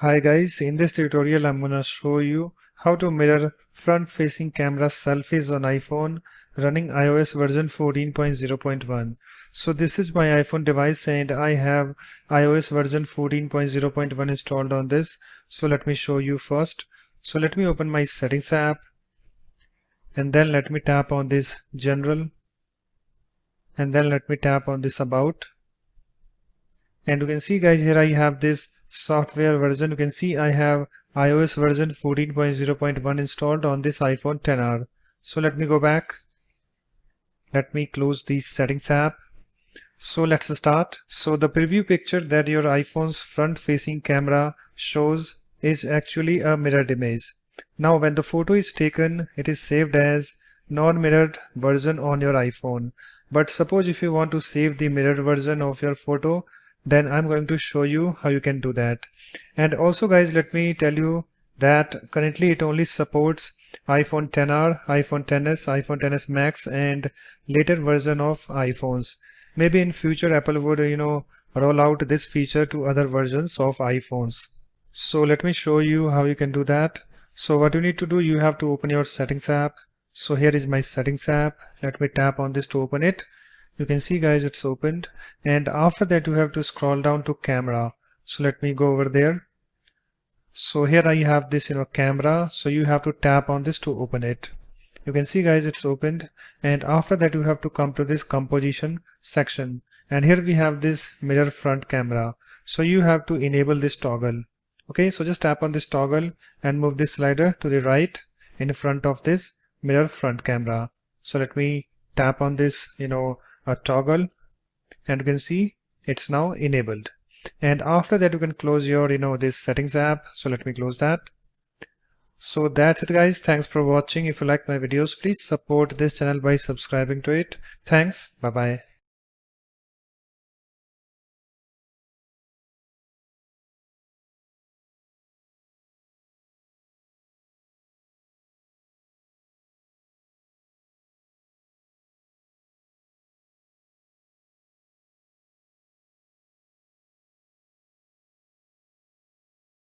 Hi guys, in this tutorial I'm gonna show you how to mirror front-facing camera selfies on iPhone running iOS version 14.0.1. So this is my iPhone device and I have iOS version 14.0.1 installed on this. So let me show you first. So let me open my settings app and then let me tap on this general and then let me tap on this about. And you can see guys, here I have this software version. You can see I have iOS version 14.0.1 installed on this iPhone XR. So let me go back. Let me close the settings app. So let's start. So the preview picture that your iPhone's front facing camera shows is actually a mirrored image. Now when the photo is taken, it is saved as non-mirrored version on your iPhone. But suppose if you want to save the mirrored version of your photo, then I'm going to show you how you can do that. And also guys, let me tell you that currently it only supports iPhone XR, iPhone XS, iPhone XS Max and later version of iPhones. Maybe in future Apple would, roll out this feature to other versions of iPhones. So let me show you how you can do that. So what you need to do, you have to open your settings app. So here is my settings app. Let me tap on this to open it. You can see guys, it's opened. And after that you have to scroll down to camera. So let me go over there. So here I have this, camera. So you have to tap on this to open it. You can see guys, it's opened. And after that you have to come to this composition section. And here we have this mirror front camera. So you have to enable this toggle. Okay, so just tap on this toggle and move this slider to the right in front of this mirror front camera. So let me tap on this, a toggle, and you can see it's now enabled. And after that you can close your, this settings app. So let me close that. So that's it guys. Thanks for watching. If you like my videos, please support this channel by subscribing to it. Thanks. Bye bye.